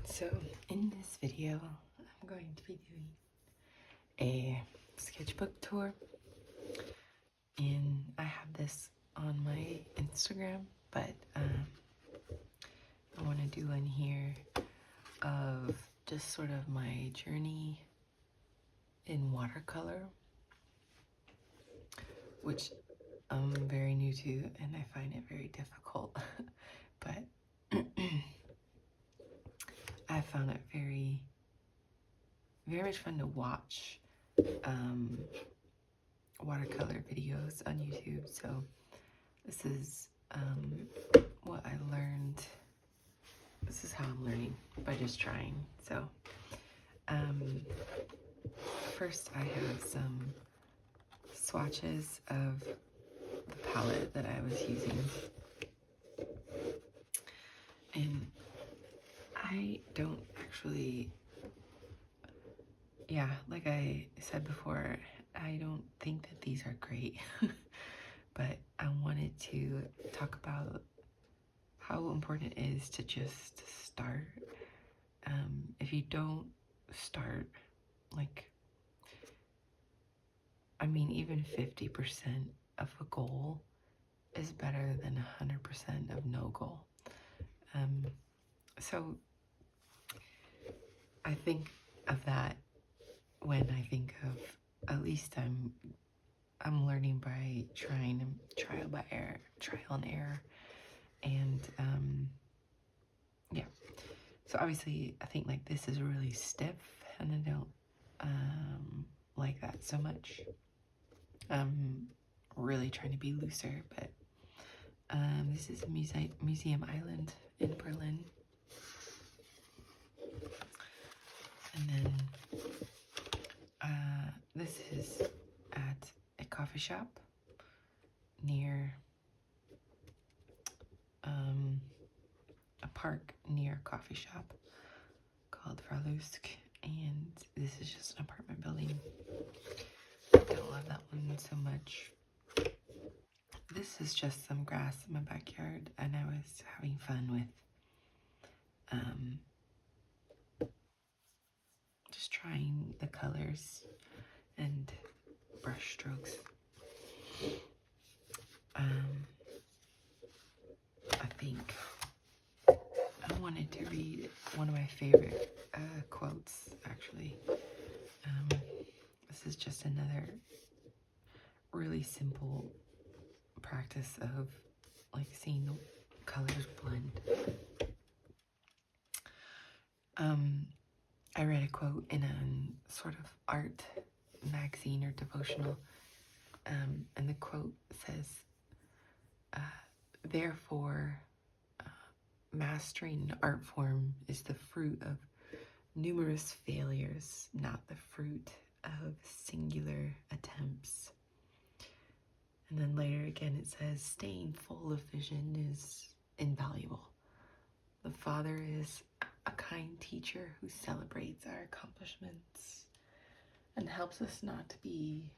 So in this video, I'm going to be doing a sketchbook tour, and I have this on my Instagram, but I want to do one here of just sort of my journey in watercolor, which I'm very new to, and I find it very difficult, but I found it very much fun to watch watercolor videos on YouTube. So this is what I learned. This is how I'm learning, by just trying. So first I have some swatches of the palette that I was using, and I don't actually, like I said before, I don't think that these are great, but I wanted to talk about how important it is to just start. If you don't start, even 50% of a goal is better than 100% of no goal. So I think of that when I think of, at least I'm learning by trial and error, and so obviously I think like this is really stiff, and I don't like that so much. I'm really trying to be looser, but this is Museum Island in Berlin. And then this is at a coffee shop near a park near a coffee shop called Verlusk, and this is just an apartment building. I don't love that one so much. This is just some grass in my backyard, and I was having fun with just trying the colors and brush strokes. I think I wanted to read one of my favorite quotes, actually. This is just another really simple practice of like seeing the colors blend. I read a quote in a sort of art magazine or devotional, and the quote says, therefore, mastering an art form is the fruit of numerous failures, not the fruit of singular attempts. And then later again it says, staying full of vision is invaluable. The Father is a kind teacher who celebrates our accomplishments and helps us not to be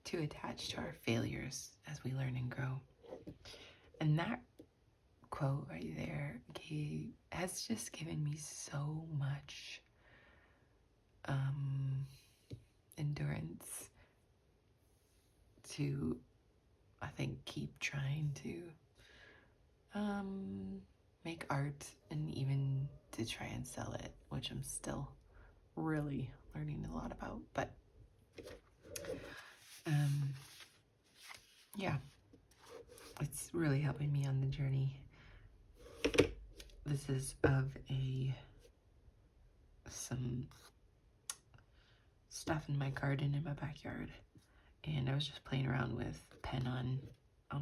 too attached to our failures as we learn and grow. And that quote right there has just given me so much endurance to, I think, keep trying to make art, and even to try and sell it, which I'm still really learning a lot about. But it's really helping me on the journey. This is of some stuff in my garden in my backyard, and I was just playing around with pen on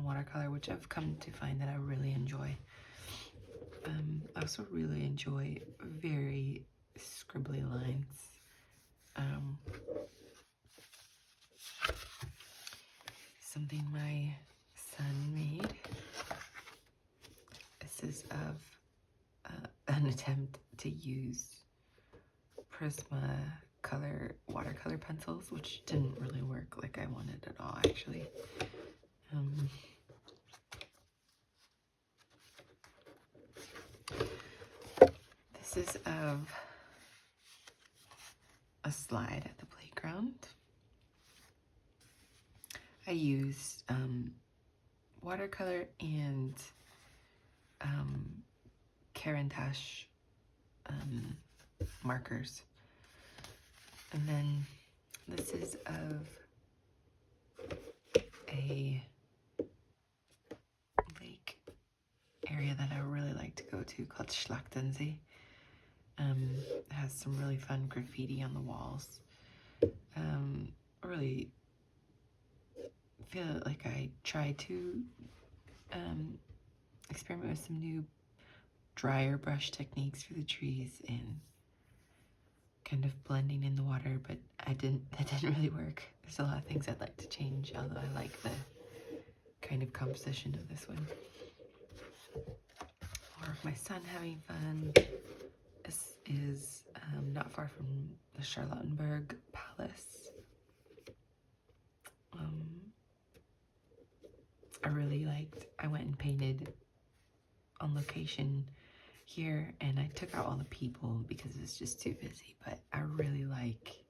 watercolor, which I've come to find that I really enjoy. I also really enjoy very scribbly lines. Something my son made. This is of an attempt to use Prismacolor watercolor pencils, which didn't really work like I wanted at all, actually. This is of a slide at the playground. I used watercolor and Carantash markers. And then this is of a lake area that I really like to go to called Schlachtensee. It has some really fun graffiti on the walls. Really feel like I tried to experiment with some new drier brush techniques for the trees and kind of blending in the water, but that didn't really work. There's a lot of things I'd like to change, although I like the kind of composition of this one. More of my son having fun. This is not far from the Charlottenburg Palace. I went and painted on location here, and I took out all the people because it was just too busy, but I really like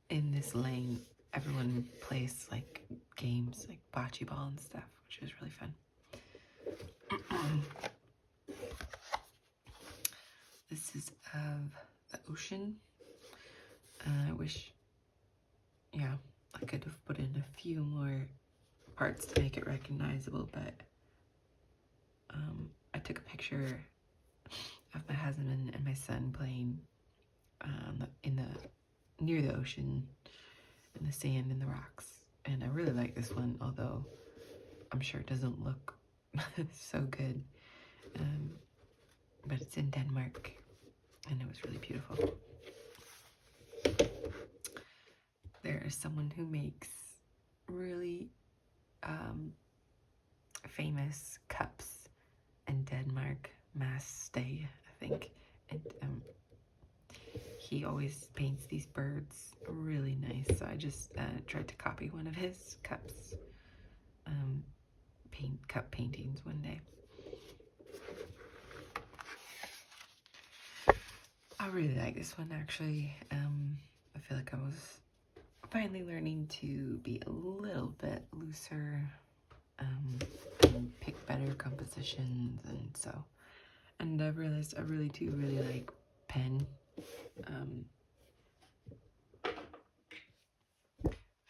in this lane everyone plays like games like bocce ball and stuff, which was really fun. This is of the ocean. I wish, yeah, I could have put in a few more parts to make it recognizable, but I took a picture of my husband and my son playing near the ocean, in the sand and the rocks, and I really like this one, although I'm sure it doesn't look so good, but it's in Denmark and it was really beautiful. There is someone who makes really famous cups in Denmark, Maste, I think, and he always paints these birds really nice, so I just tried to copy one of his cups, cup paintings one day. I really like this one, actually. I feel like I was finally learning to be a little bit looser, and pick better compositions, and I've realized I really do like pen.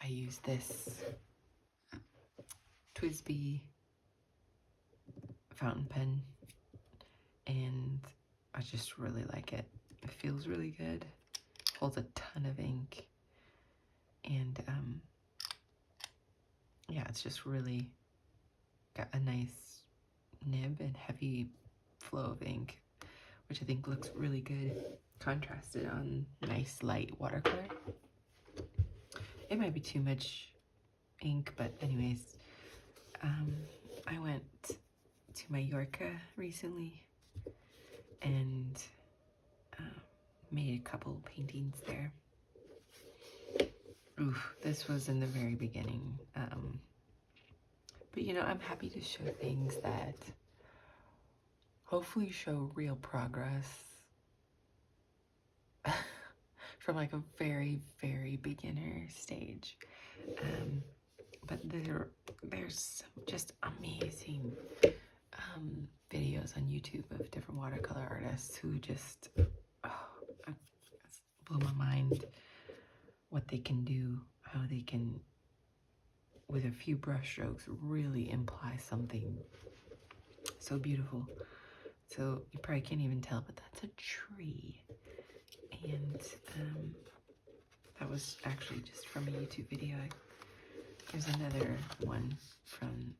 I use this TWSBI fountain pen, and I just really like it. It feels really good, holds a ton of ink, and yeah, it's just really got a nice nib and heavy flow of ink, which I think looks really good contrasted on nice light watercolor. It might be too much ink, but anyways, I went to my Yorka recently and made a couple paintings there. Oof, this was in the very beginning, but you know, I'm happy to show things that hopefully show real progress from like a very beginner stage. But there's some just amazing videos on YouTube of different watercolor artists who just blew my mind. What they can do, how they can, with a few brush strokes, really imply something so beautiful. So you probably can't even tell, but that's a tree. And that was actually just from a YouTube video. There's another one from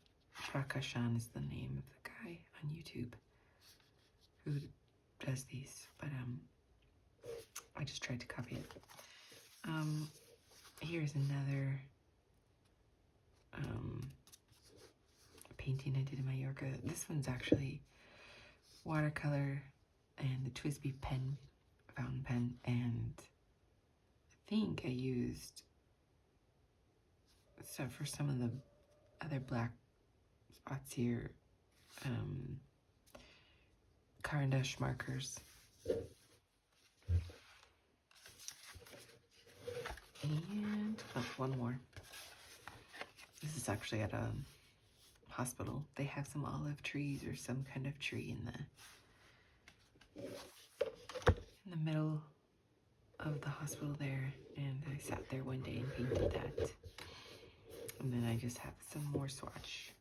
Prakashan is the name of the guy on YouTube who does these, but I just tried to copy it. Here's another painting I did in Mallorca. This one's actually watercolor and the TWSBI pen, fountain pen, and I think I used, so for some of the other black spots here, Caran d'Ache markers. And oh, one more. This is actually at a hospital. They have some olive trees or some kind of tree in the middle of the hospital there, and I sat there one day and painted that. And then I just have some more swatch.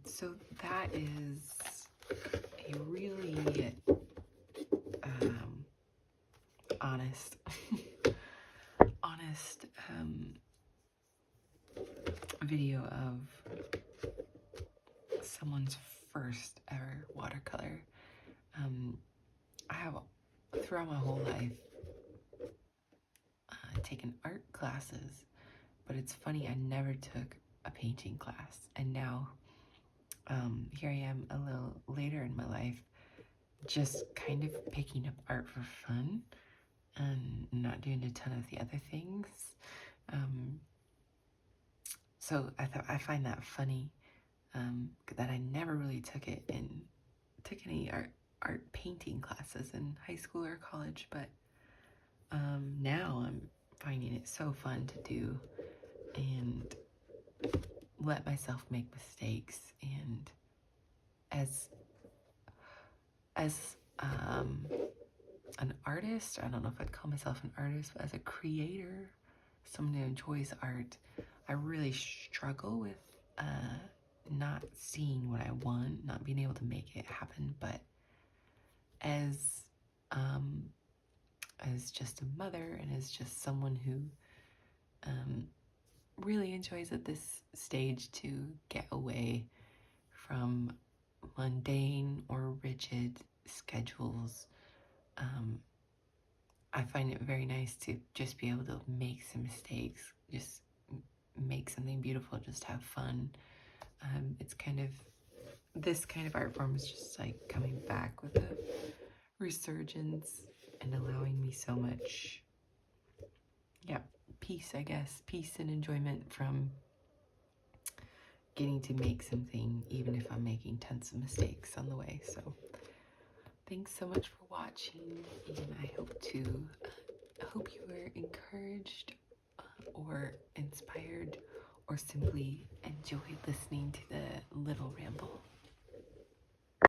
So that is a really honest video of someone's first ever watercolor. I have, throughout my whole life, taken art classes, but it's funny, I never took a painting class, and now here I am a little later in my life, just kind of picking up art for fun and not doing a ton of the other things. So I find that funny, that I never really took any art painting classes in high school or college, but now I'm finding it so fun to do and let myself make mistakes. And as an artist, I don't know if I'd call myself an artist, but as a creator, someone who enjoys art, I really struggle with not seeing what I want, not being able to make it happen. But as just a mother and as just someone who really enjoys at this stage to get away from mundane or rigid schedules, I find it very nice to just be able to make some mistakes, just make something beautiful, just have fun. It's kind of, this kind of art form is just like coming back with a resurgence and allowing me so much, peace, I guess, peace and enjoyment from getting to make something, even if I'm making tons of mistakes on the way. So thanks so much for watching, and I hope you were encouraged or inspired, or simply enjoyed listening to the little ramble.